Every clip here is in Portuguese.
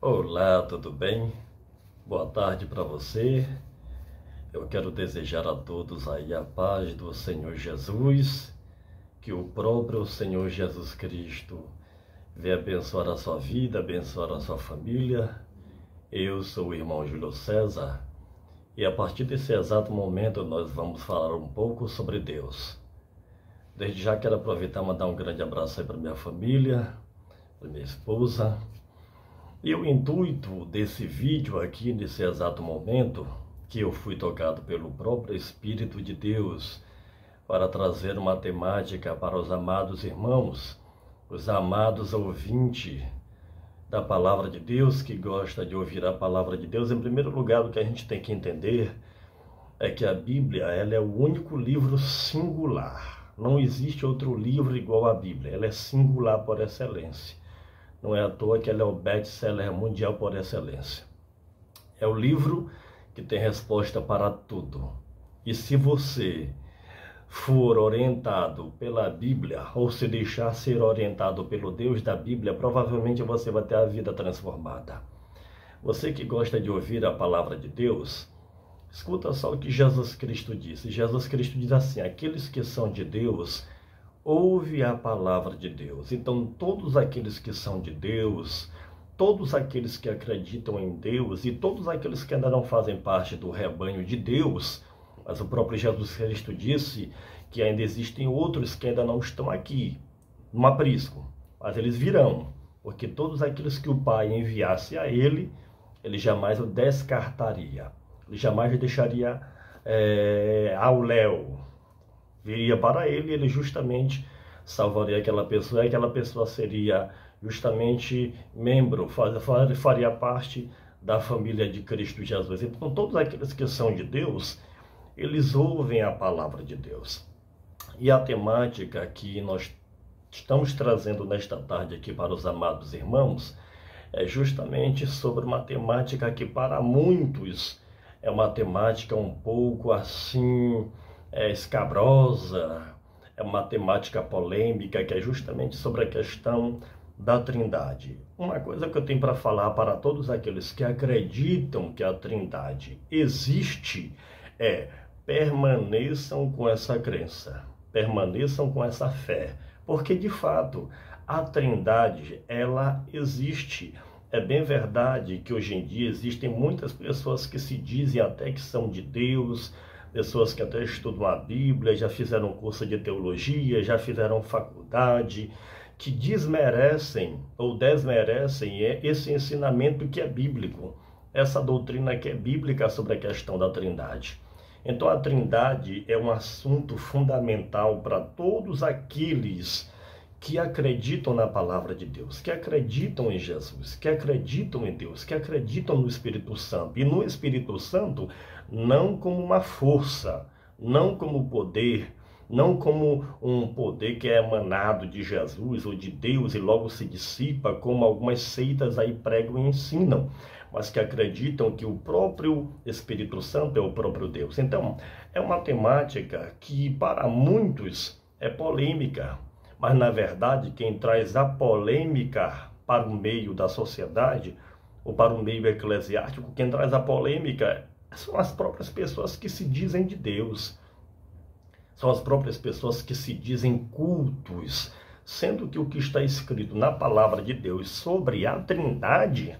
Olá, tudo bem? Boa tarde para você. Eu quero desejar a todos aí a paz do Senhor Jesus, que o próprio Senhor Jesus Cristo venha abençoar a sua vida, abençoar a sua família. Eu sou o irmão Júlio César e a partir desse exato momento nós vamos falar um pouco sobre Deus. Desde já quero aproveitar e mandar um grande abraço aí para minha família, para minha esposa. E o intuito desse vídeo aqui, nesse exato momento, que eu fui tocado pelo próprio Espírito de Deus para trazer uma temática para os amados irmãos, os amados ouvintes da Palavra de Deus, que gosta de ouvir a Palavra de Deus. Em primeiro lugar, o que a gente tem que entender é que a Bíblia, ela é o único livro singular. Não existe outro livro igual à Bíblia, ela é singular por excelência. Não é à toa que ela é o best-seller mundial por excelência. É o livro que tem resposta para tudo. E se você for orientado pela Bíblia, ou se deixar ser orientado pelo Deus da Bíblia, provavelmente você vai ter a vida transformada. Você que gosta de ouvir a palavra de Deus, escuta só o que Jesus Cristo disse. Jesus Cristo diz assim: aqueles que são de Deus ouve a palavra de Deus. Então, todos aqueles que são de Deus, todos aqueles que acreditam em Deus e todos aqueles que ainda não fazem parte do rebanho de Deus, mas o próprio Jesus Cristo disse que ainda existem outros que ainda não estão aqui, no aprisco, mas eles virão, porque todos aqueles que o Pai enviasse a ele jamais o descartaria, ele jamais o deixaria ao léu. Viria para ele, ele justamente salvaria aquela pessoa, e aquela pessoa seria justamente membro, faria parte da família de Cristo Jesus. Então, todos aqueles que são de Deus, eles ouvem a palavra de Deus. E a temática que nós estamos trazendo nesta tarde aqui para os amados irmãos é justamente sobre uma temática que para muitos é uma temática um pouco assim escabrosa, é uma temática polêmica, que é justamente sobre a questão da Trindade. Uma coisa que eu tenho para falar para todos aqueles que acreditam que a Trindade existe é: permaneçam com essa crença, permaneçam com essa fé, porque de fato a Trindade, ela existe. É bem verdade que hoje em dia existem muitas pessoas que se dizem até que são de Deus, pessoas que até estudam a Bíblia, já fizeram curso de teologia, já fizeram faculdade, que desmerecem ou desmerecem esse ensinamento que é bíblico, essa doutrina que é bíblica sobre a questão da Trindade. Então a Trindade é um assunto fundamental para todos aqueles que acreditam na palavra de Deus, que acreditam em Jesus, que acreditam em Deus, que acreditam no Espírito Santo. E no Espírito Santo, não como uma força, não como poder, não como um poder que é emanado de Jesus ou de Deus e logo se dissipa, como algumas seitas aí pregam e ensinam, mas que acreditam que o próprio Espírito Santo é o próprio Deus. Então, é uma temática que para muitos é polêmica, mas na verdade quem traz a polêmica para o meio da sociedade ou para o meio eclesiástico, quem traz a polêmica são as próprias pessoas que se dizem de Deus, são as próprias pessoas que se dizem cultos, sendo que o que está escrito na palavra de Deus sobre a Trindade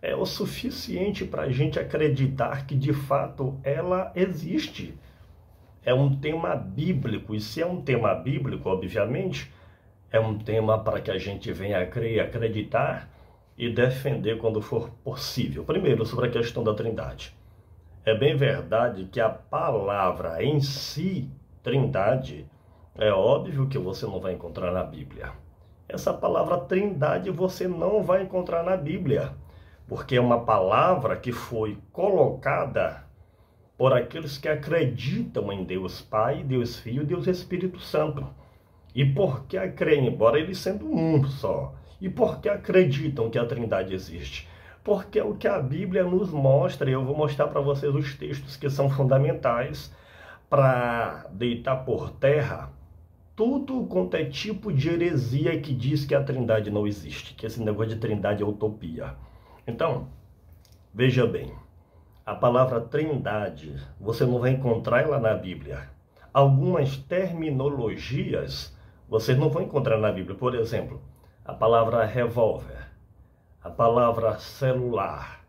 é o suficiente para a gente acreditar que de fato ela existe. É um tema bíblico, e se é um tema bíblico, obviamente, é um tema para que a gente venha a crer, acreditar e defender quando for possível. Primeiro, sobre a questão da Trindade. É bem verdade que a palavra em si, Trindade, é óbvio que você não vai encontrar na Bíblia. Essa palavra Trindade você não vai encontrar na Bíblia, porque é uma palavra que foi colocada por aqueles que acreditam em Deus Pai, Deus Filho e Deus Espírito Santo. E porque creem, embora eles sendo um só, e porque acreditam que a Trindade existe? Porque é o que a Bíblia nos mostra, e eu vou mostrar para vocês os textos que são fundamentais para deitar por terra tudo quanto é tipo de heresia que diz que a Trindade não existe, que esse negócio de Trindade é utopia. Então, veja bem, a palavra trindade, você não vai encontrar ela na Bíblia. Algumas terminologias vocês não vão encontrar na Bíblia. Por exemplo, a palavra revólver, a palavra celular,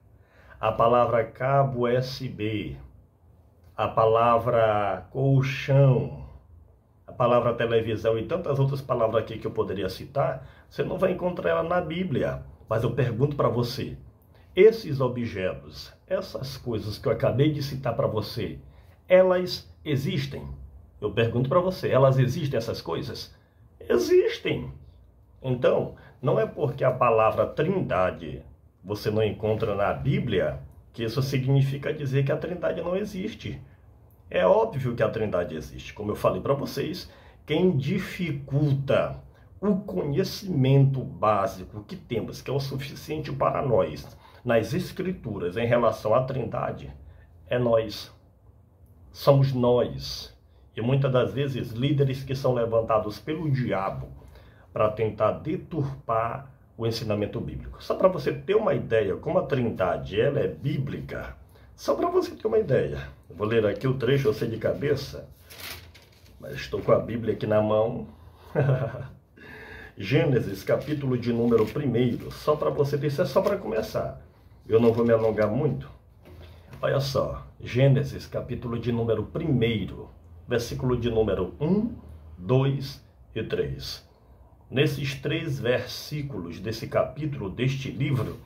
a palavra cabo USB, a palavra colchão, a palavra televisão e tantas outras palavras aqui que eu poderia citar, você não vai encontrar ela na Bíblia. Mas eu pergunto para você, esses objetos, essas coisas que eu acabei de citar para você, elas existem? Eu pergunto para você, elas existem essas coisas? Existem. Então, não é porque a palavra trindade você não encontra na Bíblia que isso significa dizer que a trindade não existe. É óbvio que a trindade existe. Como eu falei para vocês, quem dificulta o conhecimento básico que temos, que é o suficiente para nós, nas Escrituras, em relação à trindade, é nós. Somos nós. E muitas das vezes, líderes que são levantados pelo diabo para tentar deturpar o ensinamento bíblico. Só para você ter uma ideia, como a trindade ela é bíblica, só para você ter uma ideia. Eu vou ler aqui o trecho, eu sei de cabeça, mas estou com a Bíblia aqui na mão. Gênesis, capítulo de número 1, só para você ter, isso é só para começar. Eu não vou me alongar muito. Olha só, Gênesis, capítulo de número 1, versículo de número 1, 2 e 3. Nesses 3 versículos desse capítulo, deste livro,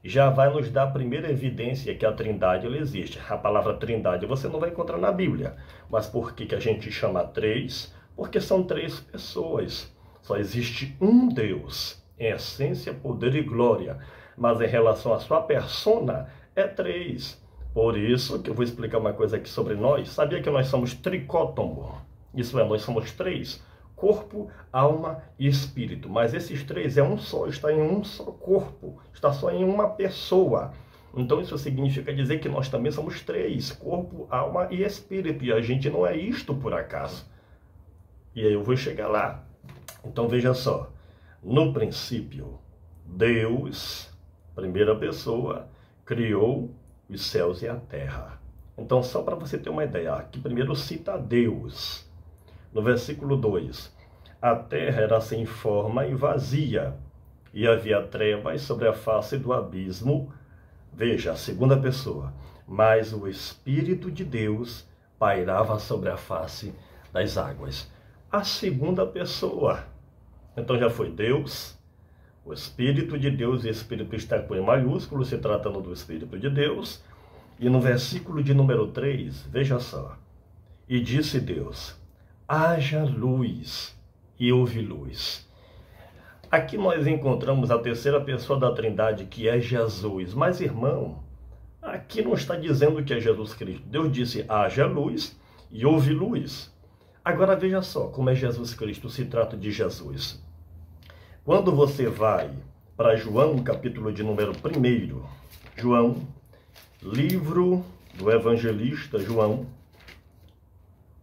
já vai nos dar a primeira evidência que a trindade ela existe. A palavra trindade você não vai encontrar na Bíblia. Mas por que a gente chama 3? Porque são 3 pessoas. Só existe um Deus, em essência, poder e glória. Mas em relação à sua persona, é 3. Por isso que eu vou explicar uma coisa aqui sobre nós. Sabia que nós somos tricótomo? Isso é, nós somos 3. Corpo, alma e espírito. Mas esses 3 é um só, está em um só corpo. Está só em uma pessoa. Então isso significa dizer que nós também somos 3. Corpo, alma e espírito. E a gente não é isto por acaso. E aí eu vou chegar lá. Então veja só, no princípio, Deus, primeira pessoa, criou os céus e a terra. Então só para você ter uma ideia, aqui primeiro cita Deus. No versículo 2, a terra era sem forma e vazia, e havia trevas sobre a face do abismo. Veja, a segunda pessoa, mas o Espírito de Deus pairava sobre a face das águas. A segunda pessoa. Então já foi Deus, o Espírito de Deus, e Espírito está com E maiúsculo, se tratando do Espírito de Deus. E no versículo de número 3, veja só. E disse Deus, haja luz, e houve luz. Aqui nós encontramos a terceira pessoa da Trindade, que é Jesus. Mas, irmão, aqui não está dizendo que é Jesus Cristo. Deus disse, haja luz, e houve luz. Agora veja só como é Jesus Cristo, se trata de Jesus. Quando você vai para João, capítulo de número 1, João, livro do evangelista João,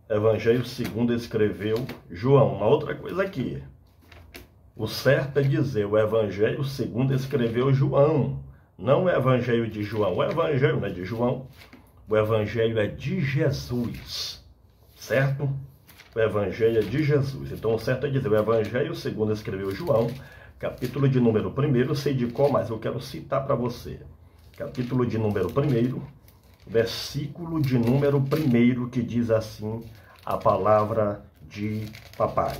Evangelho segundo escreveu João. Uma outra coisa aqui, o certo é dizer o Evangelho segundo escreveu João, não o Evangelho de João. O Evangelho não é de João, o Evangelho é de Jesus, certo? O Evangelho é de Jesus. Então o certo é dizer o Evangelho segundo escreveu João, capítulo de número 1, sei de qual, mas eu quero citar para você. Capítulo de número 1, versículo de número 1, que diz assim a palavra de papai.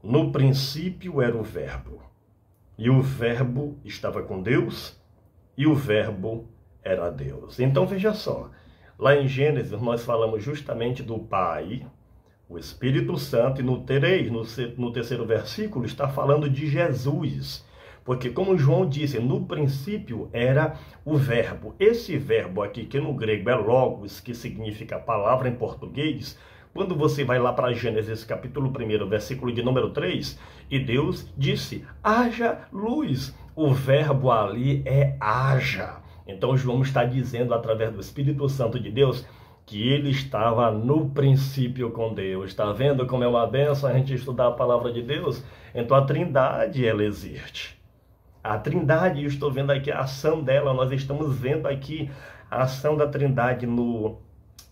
No princípio era o verbo, e o verbo estava com Deus, e o verbo era Deus. Então veja só, lá em Gênesis nós falamos justamente do Pai, o Espírito Santo, e no 3, no terceiro versículo, está falando de Jesus. Porque, como João disse, no princípio era o verbo. Esse verbo aqui, que no grego é logos, que significa palavra em português, quando você vai lá para Gênesis, capítulo 1, versículo de número 3, e Deus disse, haja luz. O verbo ali é haja. Então, João está dizendo, através do Espírito Santo de Deus, que ele estava no princípio com Deus. Está vendo como é uma bênção a gente estudar a palavra de Deus? Então, a Trindade, ela existe. A Trindade, eu estou vendo aqui a ação dela, nós estamos vendo aqui a ação da Trindade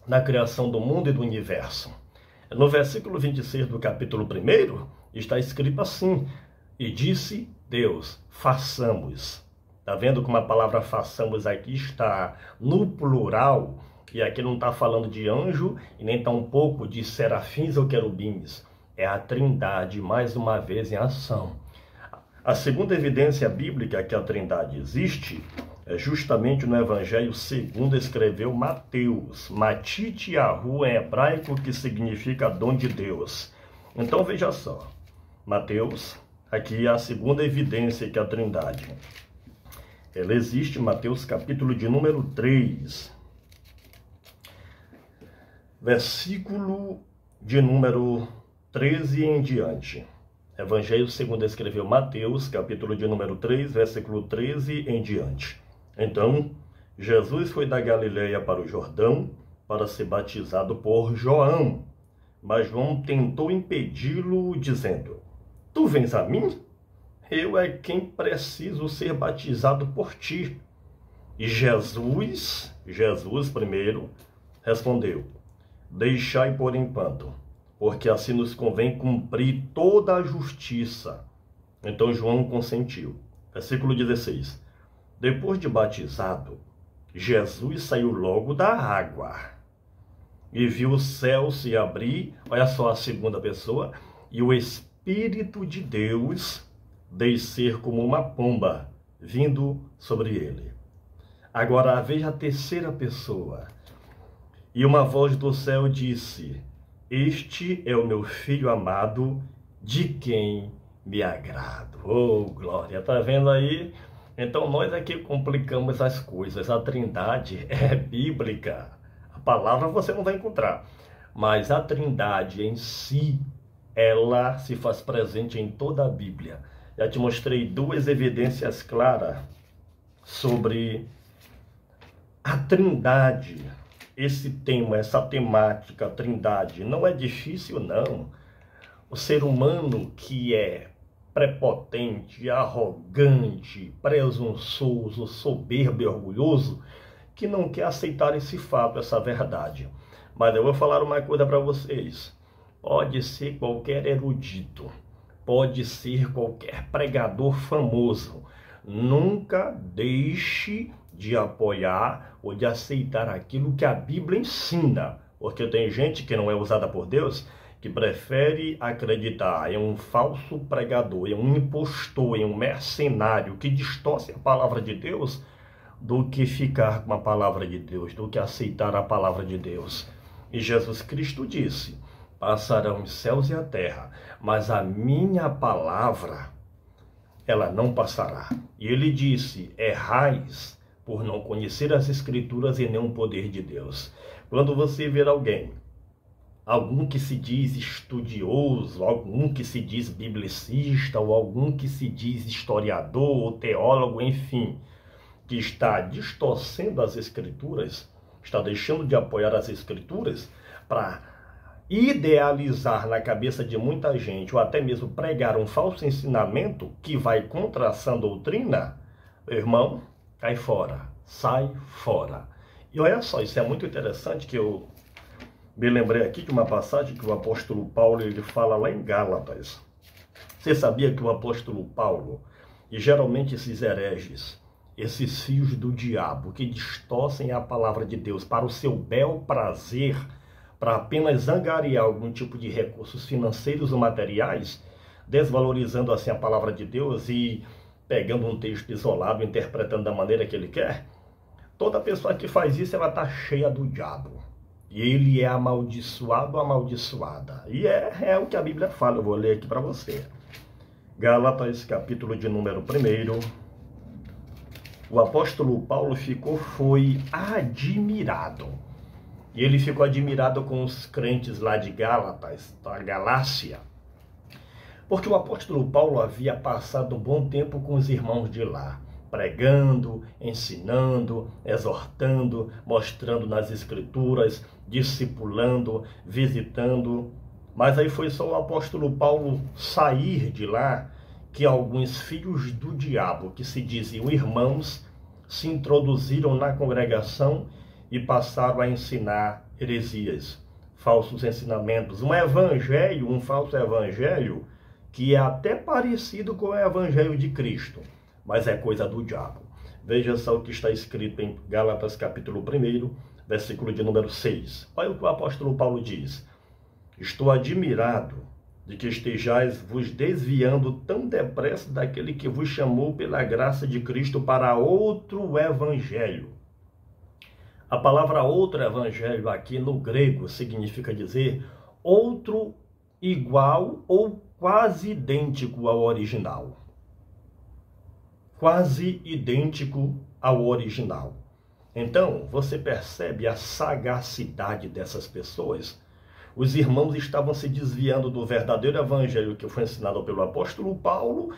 na criação do mundo e do universo. No versículo 26 do capítulo 1, está escrito assim: e disse Deus, façamos. Está vendo como a palavra façamos aqui está no plural, e aqui não está falando de anjo e nem tampouco de serafins ou querubins. É a Trindade mais uma vez em ação. A segunda evidência bíblica que a Trindade existe é justamente no Evangelho segundo escreveu Mateus. Matitiahu em hebraico, que significa dom de Deus. Então veja só, Mateus, aqui é a segunda evidência que a Trindade ela existe, Mateus capítulo de número 3, versículo de número 13 em diante. Evangelho segundo escreveu Mateus, capítulo de número 3, versículo 13 em diante. Então, Jesus foi da Galileia para o Jordão para ser batizado por João. Mas João tentou impedi-lo, dizendo: tu vens a mim? Eu é quem preciso ser batizado por ti. E Jesus primeiro respondeu: deixai por enquanto, porque assim nos convém cumprir toda a justiça. Então João consentiu. Versículo 16. Depois de batizado, Jesus saiu logo da água e viu o céu se abrir, olha só a segunda pessoa, e o Espírito de Deus descer como uma pomba, vindo sobre ele. Agora veja a terceira pessoa. E uma voz do céu disse: este é o meu filho amado, de quem me agrado. Oh, glória! Tá vendo aí? Então nós aqui complicamos as coisas. A Trindade é bíblica. A palavra você não vai encontrar. Mas a Trindade em si, ela se faz presente em toda a Bíblia. Já te mostrei duas evidências claras sobre a Trindade. Esse tema, essa temática, Trindade, não é difícil, não. O ser humano que é prepotente, arrogante, presunçoso, soberbo e orgulhoso, que não quer aceitar esse fato, essa verdade. Mas eu vou falar uma coisa para vocês. Pode ser qualquer erudito, pode ser qualquer pregador famoso. Nunca deixe de apoiar ou de aceitar aquilo que a Bíblia ensina. Porque tem gente que não é usada por Deus, que prefere acreditar em um falso pregador, em um impostor, em um mercenário que distorce a palavra de Deus, do que ficar com a palavra de Deus, do que aceitar a palavra de Deus. E Jesus Cristo disse: passarão os céus e a terra, mas a minha palavra, ela não passará. E ele disse: errais por não conhecer as Escrituras e nem o poder de Deus. Quando você ver algum que se diz estudioso, algum que se diz biblicista, ou algum que se diz historiador ou teólogo, enfim, que está distorcendo as Escrituras, está deixando de apoiar as Escrituras para idealizar na cabeça de muita gente, ou até mesmo pregar um falso ensinamento que vai contra a sã doutrina, irmão, cai fora, sai fora. E olha só, isso é muito interessante, que eu me lembrei aqui de uma passagem que o apóstolo Paulo ele fala lá em Gálatas. Você sabia que o apóstolo Paulo, e geralmente esses hereges, esses filhos do diabo, que distorcem a palavra de Deus para o seu bel prazer, para apenas angariar algum tipo de recursos financeiros ou materiais, desvalorizando assim a palavra de Deus e pegando um texto isolado, interpretando da maneira que ele quer, toda pessoa que faz isso, ela está cheia do diabo. E ele é amaldiçoado ou amaldiçoada. E é o que a Bíblia fala, eu vou ler aqui para você. Gálatas, capítulo de número 1. O apóstolo Paulo foi admirado. E ele ficou admirado com os crentes lá de Gálatas, da Galácia. Porque o apóstolo Paulo havia passado um bom tempo com os irmãos de lá, pregando, ensinando, exortando, mostrando nas Escrituras, discipulando, visitando. Mas aí foi só o apóstolo Paulo sair de lá que alguns filhos do diabo, que se diziam irmãos, se introduziram na congregação e passaram a ensinar heresias, falsos ensinamentos, um falso evangelho, que é até parecido com o evangelho de Cristo, mas é coisa do diabo. Veja só o que está escrito em Gálatas capítulo 1, versículo de número 6. Olha o que o apóstolo Paulo diz: estou admirado de que estejais vos desviando tão depressa daquele que vos chamou pela graça de Cristo para outro evangelho. A palavra outro evangelho aqui no grego significa dizer outro igual ou quase idêntico ao original. Quase idêntico ao original. Então, você percebe a sagacidade dessas pessoas? Os irmãos estavam se desviando do verdadeiro evangelho que foi ensinado pelo apóstolo Paulo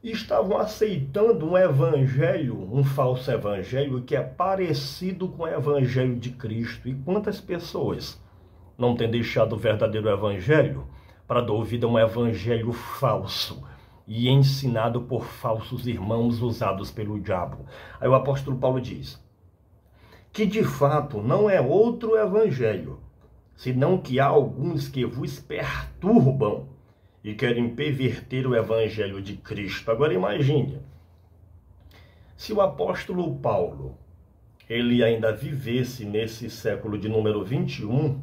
e estavam aceitando um evangelho, um falso evangelho que é parecido com o evangelho de Cristo. E quantas pessoas não têm deixado o verdadeiro evangelho para dar ouvido a um evangelho falso e ensinado por falsos irmãos usados pelo diabo? Aí o apóstolo Paulo diz que de fato não é outro evangelho, senão que há alguns que vos perturbam e querem perverter o evangelho de Cristo. Agora imagine, se o apóstolo Paulo, ele ainda vivesse nesse século de número 21,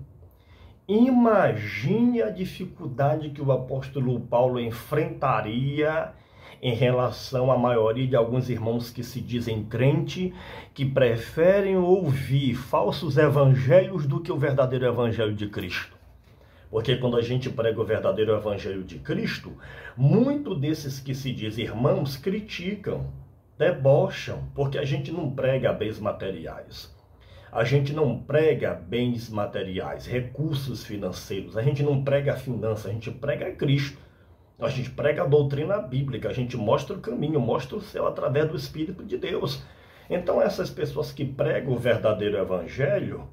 imagine a dificuldade que o apóstolo Paulo enfrentaria em relação à maioria de alguns irmãos que se dizem crente, que preferem ouvir falsos evangelhos do que o verdadeiro evangelho de Cristo. Porque quando a gente prega o verdadeiro evangelho de Cristo, muitos desses que se dizem irmãos criticam, debocham, porque a gente não prega bens materiais. A gente não prega bens materiais, recursos financeiros. A gente não prega a finança, a gente prega Cristo. A gente prega a doutrina bíblica, a gente mostra o caminho, mostra o céu através do Espírito de Deus. Então essas pessoas que pregam o verdadeiro evangelho,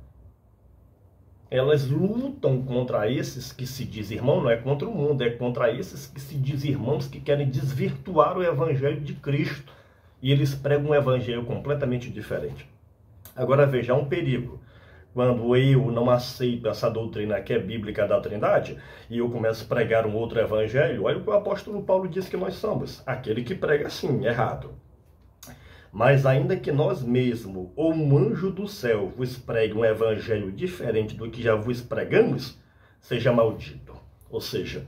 elas lutam contra esses que se dizem irmão, não é contra o mundo, é contra esses que se dizem irmãos que querem desvirtuar o evangelho de Cristo. E eles pregam um evangelho completamente diferente. Agora veja, há um perigo. Quando eu não aceito essa doutrina que é bíblica da Trindade, e eu começo a pregar um outro evangelho, olha o que o apóstolo Paulo diz que nós somos, aquele que prega assim, errado. Mas ainda que nós mesmos, ou um anjo do céu, vos pregue um evangelho diferente do que já vos pregamos, seja maldito. Ou seja,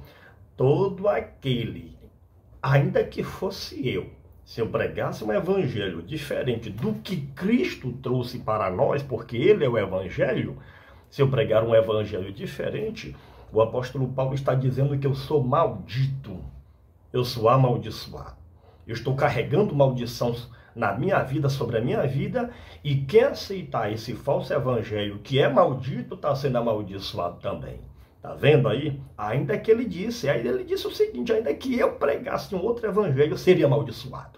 todo aquele, ainda que fosse eu, se eu pregasse um evangelho diferente do que Cristo trouxe para nós, porque ele é o evangelho, se eu pregar um evangelho diferente, o apóstolo Paulo está dizendo que eu sou maldito, eu sou amaldiçoado. Eu estou carregando maldição na minha vida, sobre a minha vida, e quem aceitar esse falso evangelho que é maldito, está sendo amaldiçoado também. Está vendo aí? Ainda que ele disse o seguinte, ainda que eu pregasse um outro evangelho, eu seria amaldiçoado.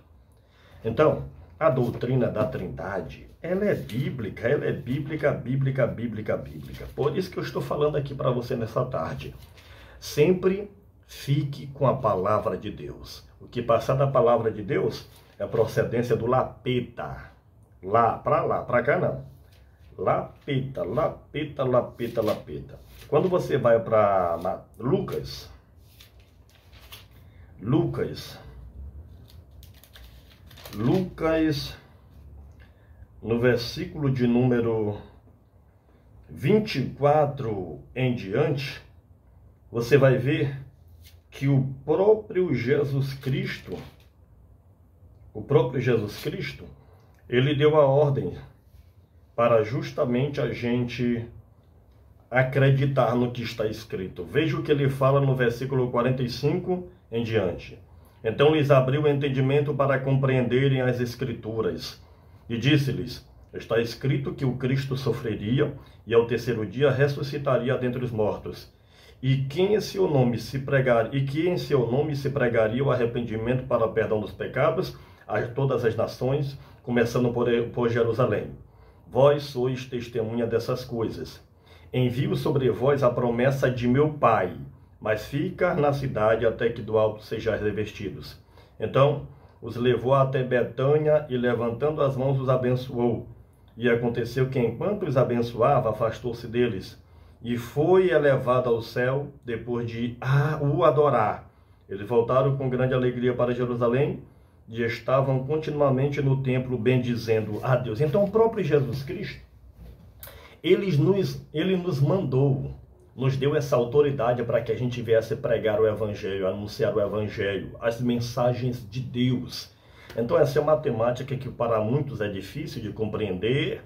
Então, a doutrina da Trindade, ela é bíblica, bíblica. Por isso que eu estou falando aqui para você nessa tarde. Sempre fique com a palavra de Deus. O que passar da palavra de Deus é a procedência do lapeta. Lá, para cá não. Lapeta. Quando você vai para Lucas, no versículo de número 24 em diante, você vai ver que o próprio Jesus Cristo, ele deu a ordem para justamente a gente acreditar no que está escrito. Veja o que ele fala no versículo 45 em diante. Então lhes abriu o entendimento para compreenderem as Escrituras. E disse-lhes, está escrito que o Cristo sofreria e ao terceiro dia ressuscitaria dentre os mortos. E que em seu nome se pregaria o arrependimento para o perdão dos pecados a todas as nações, começando por Jerusalém. Vós sois testemunha dessas coisas. Envio sobre vós a promessa de meu Pai. mas fica na cidade até que do alto sejais revestidos. Então os levou até Betânia e, levantando as mãos, os abençoou. E aconteceu que, enquanto os abençoava, afastou-se deles e foi elevado ao céu depois de o adorar. Eles voltaram com grande alegria para Jerusalém e estavam continuamente no templo bendizendo a Deus. Então o próprio Jesus Cristo, ele nos mandou, nos deu essa autoridade para que a gente viesse pregar o Evangelho, anunciar o Evangelho, as mensagens de Deus. Então essa é uma temática que para muitos é difícil de compreender,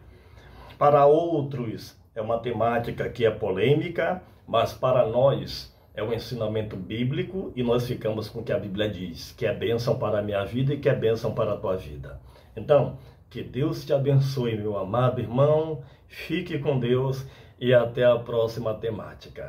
para outros é uma temática que é polêmica, mas para nós é um ensinamento bíblico e nós ficamos com o que a Bíblia diz, que é bênção para a minha vida e que é bênção para a tua vida. Então, que Deus te abençoe, meu amado irmão, fique com Deus e até a próxima temática.